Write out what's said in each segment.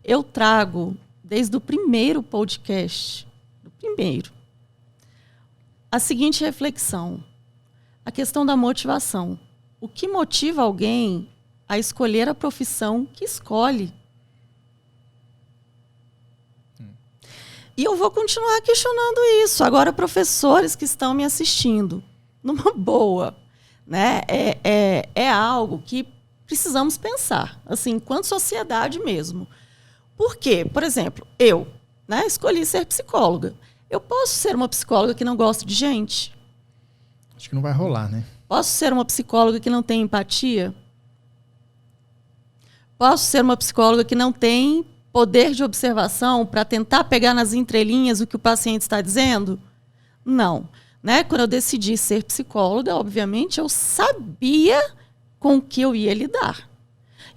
eu trago, desde o primeiro podcast, a seguinte reflexão. A questão da motivação. O que motiva alguém a escolher a profissão que escolhe? E eu vou continuar questionando isso. Agora, professores que estão me assistindo, numa boa, né? É algo que precisamos pensar, assim, enquanto sociedade mesmo. Por quê? Por exemplo, eu, né, escolhi ser psicóloga. Eu posso ser uma psicóloga que não gosta de gente? Acho que não vai rolar, né? Posso ser uma psicóloga que não tem empatia? Posso ser uma psicóloga que não tem poder de observação para tentar pegar nas entrelinhas o que o paciente está dizendo? Não. Né? Quando eu decidi ser psicóloga, obviamente, eu sabia com o que eu ia lidar.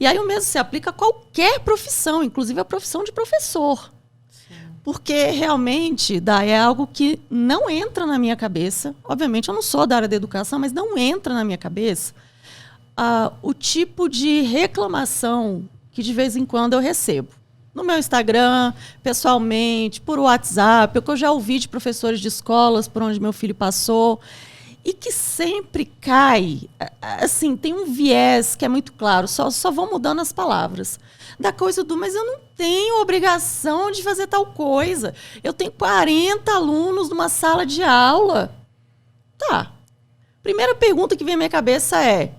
E aí o mesmo se aplica a qualquer profissão, inclusive a profissão de professor. Sim. Porque realmente, é algo que não entra na minha cabeça. Obviamente, eu não sou da área da educação, mas não entra na minha cabeça o tipo de reclamação que de vez em quando eu recebo. No meu Instagram, pessoalmente, por WhatsApp, o que eu já ouvi de professores de escolas por onde meu filho passou, e que sempre cai, assim, tem um viés que é muito claro, só vão mudando as palavras. Da coisa mas eu não tenho obrigação de fazer tal coisa. Eu tenho 40 alunos numa sala de aula. Tá. Primeira pergunta que vem à minha cabeça é: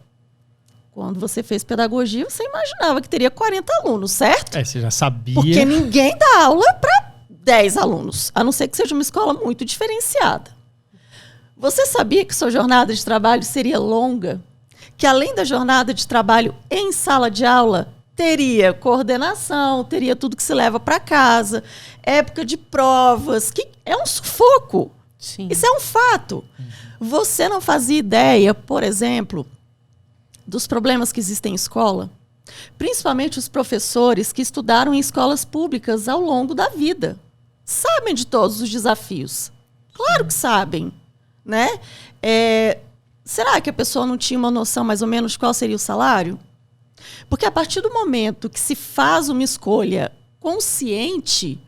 quando você fez pedagogia, você imaginava que teria 40 alunos, certo? Você já sabia. Porque ninguém dá aula para 10 alunos, a não ser que seja uma escola muito diferenciada. Você sabia que sua jornada de trabalho seria longa? Que além da jornada de trabalho em sala de aula, teria coordenação, teria tudo que se leva para casa, época de provas, que é um sufoco. Sim. Isso é um fato. Você não fazia ideia, por exemplo, dos problemas que existem em escola, principalmente os professores que estudaram em escolas públicas ao longo da vida. Sabem de todos os desafios. Claro que sabem. Né? Será que a pessoa não tinha uma noção mais ou menos de qual seria o salário? Porque a partir do momento que se faz uma escolha consciente,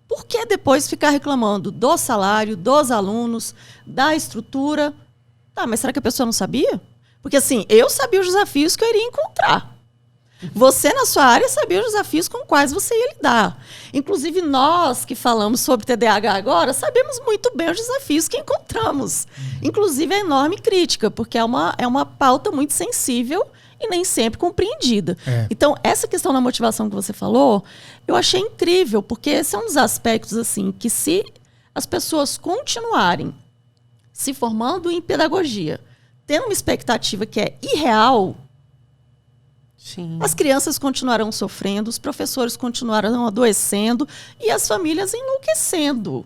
por que depois ficar reclamando do salário, dos alunos, da estrutura? Tá, mas será que a pessoa não sabia? Porque assim, eu sabia os desafios que eu iria encontrar. Você, na sua área, sabia os desafios com quais você ia lidar. Inclusive, nós que falamos sobre TDAH agora, sabemos muito bem os desafios que encontramos. Inclusive, a enorme crítica, porque é uma pauta muito sensível e nem sempre compreendida. Então, essa questão da motivação que você falou, eu achei incrível, porque esse é um dos aspectos assim, que se as pessoas continuarem se formando em pedagogia, tendo uma expectativa que é irreal, sim, as crianças continuarão sofrendo, os professores continuarão adoecendo e as famílias enlouquecendo.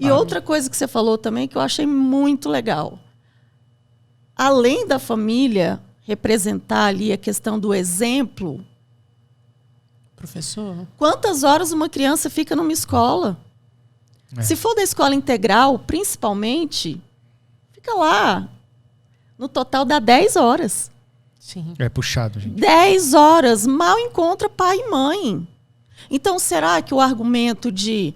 E outra coisa que você falou também que eu achei muito legal. Além da família representar ali a questão do exemplo, professor, quantas horas uma criança fica numa escola? Se for da escola integral, principalmente, fica lá. No total dá 10 horas. Sim. É puxado, gente. 10 horas, mal encontra pai e mãe. Então, será que o argumento de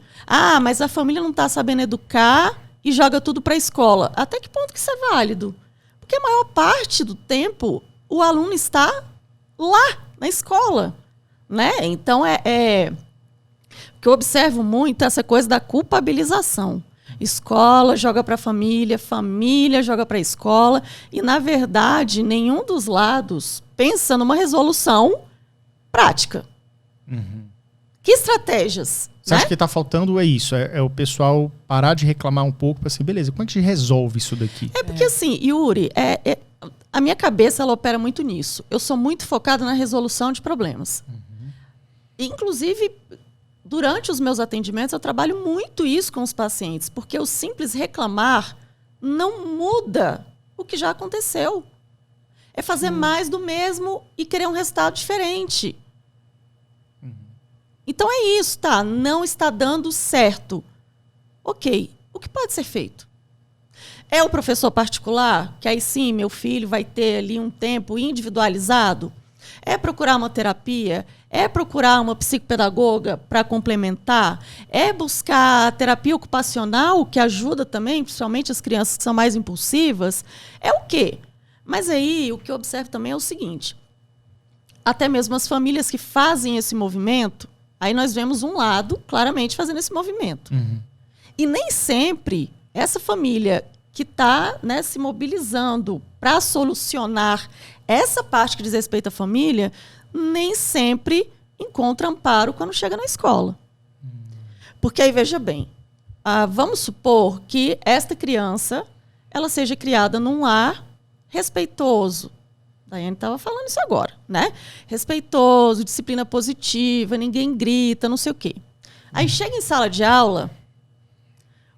mas a família não está sabendo educar e joga tudo para a escola, até que ponto que isso é válido? Porque a maior parte do tempo o aluno está lá, na escola. Né? Então, o que eu observo muito é essa coisa da culpabilização. Escola joga para a família, família joga para a escola. E, na verdade, nenhum dos lados pensa numa resolução prática. Uhum. Que estratégias? Você acha que está faltando isso? É o pessoal parar de reclamar um pouco para assim, beleza, como é que a gente resolve isso daqui? Porque assim, Yuri, a minha cabeça ela opera muito nisso. Eu sou muito focada na resolução de problemas. Uhum. Inclusive, durante os meus atendimentos, eu trabalho muito isso com os pacientes, porque o simples reclamar não muda o que já aconteceu. É fazer mais do mesmo e querer um resultado diferente. Então é isso, tá? Não está dando certo. Ok, o que pode ser feito? É o professor particular, que aí sim, meu filho vai ter ali um tempo individualizado? É procurar uma terapia? É procurar uma psicopedagoga para complementar? É buscar terapia ocupacional, que ajuda também, principalmente as crianças que são mais impulsivas? É o quê? Mas aí, o que eu observo também é o seguinte, até mesmo as famílias que fazem esse movimento, aí nós vemos um lado claramente fazendo esse movimento. E nem sempre essa família que está, né, se mobilizando para solucionar essa parte que diz respeito à família, nem sempre encontra amparo quando chega na escola. Porque aí, veja bem, vamos supor que esta criança ela seja criada num lar respeitoso. A Daiane estava falando isso agora, né? Respeitoso, disciplina positiva, ninguém grita, não sei o quê. Aí chega em sala de aula,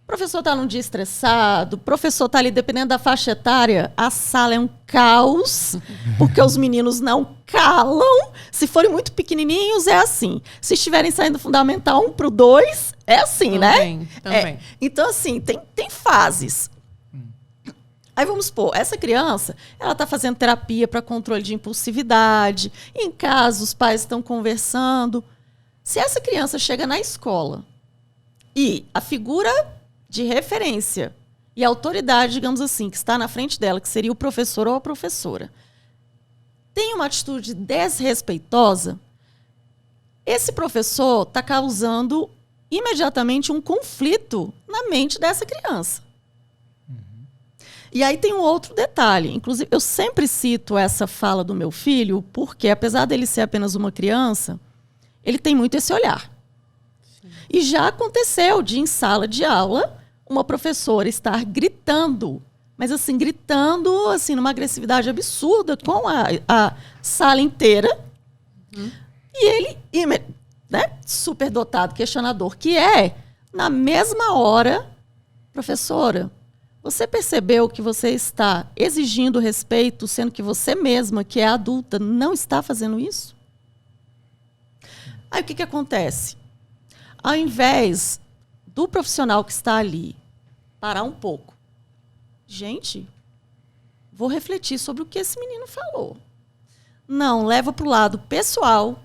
o professor está num dia estressado, o professor está ali, dependendo da faixa etária, a sala é um caos, porque os meninos não calam. Se forem muito pequenininhos, é assim. Se estiverem saindo do Fundamental 1 para o 2, é assim, também, né? Também. Então, assim, tem fases. Aí vamos supor, essa criança, ela está fazendo terapia para controle de impulsividade, em casa os pais estão conversando. Se essa criança chega na escola e a figura de referência e a autoridade, digamos assim, que está na frente dela, que seria o professor ou a professora, tem uma atitude desrespeitosa, esse professor está causando imediatamente um conflito na mente dessa criança. E aí tem um outro detalhe. Inclusive, eu sempre cito essa fala do meu filho, porque apesar dele ser apenas uma criança, ele tem muito esse olhar. Sim. E já aconteceu de, em sala de aula, uma professora estar gritando, mas assim, gritando assim, numa agressividade absurda com a sala inteira. E ele, né, super dotado, questionador, que é, na mesma hora, professora, você percebeu que você está exigindo respeito, sendo que você mesma, que é adulta, não está fazendo isso? Aí o que acontece? Ao invés do profissional que está ali parar um pouco, gente, vou refletir sobre o que esse menino falou. Não, leva para o lado pessoal.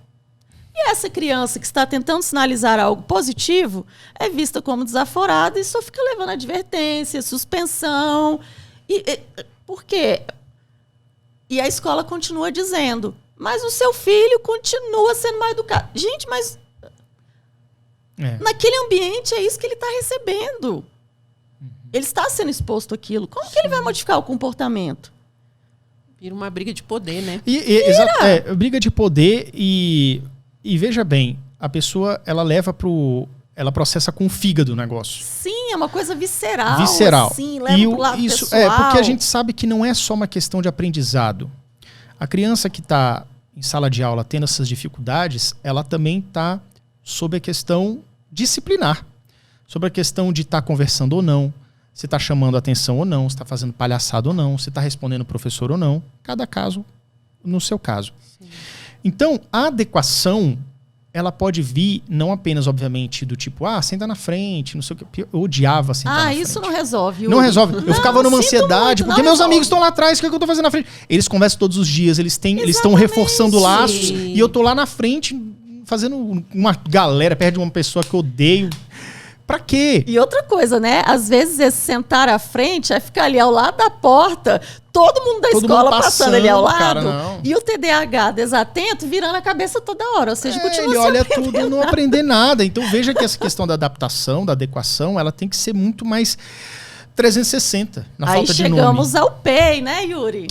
E essa criança que está tentando sinalizar algo positivo é vista como desaforada e só fica levando advertência, suspensão. Por quê? E a escola continua dizendo, mas o seu filho continua sendo mal educado. Gente, mas naquele ambiente é isso que ele está recebendo. Ele está sendo exposto àquilo. Como que ele vai modificar o comportamento? Vira uma briga de poder, né? Exato, briga de poder e veja bem, a pessoa, ela processa com o fígado o negócio. Sim, é uma coisa visceral. Visceral. Assim, leva pro lado isso pessoal. porque a gente sabe que não é só uma questão de aprendizado. A criança que está em sala de aula tendo essas dificuldades, ela também está sob a questão disciplinar. Sobre a questão de estar conversando ou não, se está chamando atenção ou não, se está fazendo palhaçada ou não, se está respondendo o professor ou não. Cada caso no seu caso. Sim. Então, a adequação, ela pode vir não apenas, obviamente, do tipo, senta na frente, não sei o que. Eu odiava sentar na frente. Isso não resolve. Não resolve. Eu ficava numa ansiedade, porque meus amigos estão lá atrás, o que eu estou fazendo na frente? Eles conversam todos os dias, eles estão reforçando laços, e eu tô lá na frente, fazendo uma galera perto de uma pessoa que eu odeio. Pra quê? E outra coisa, né? Às vezes esse sentar à frente é ficar ali ao lado da porta, todo mundo da escola passando ali ao lado. Cara, e o TDAH desatento virando a cabeça toda hora. Ou seja, continua ele olha tudo e não aprender nada. Então veja que essa questão da adaptação, da adequação, ela tem que ser muito mais 360 na falta de nome. Aí chegamos ao PEI, né, Yuri?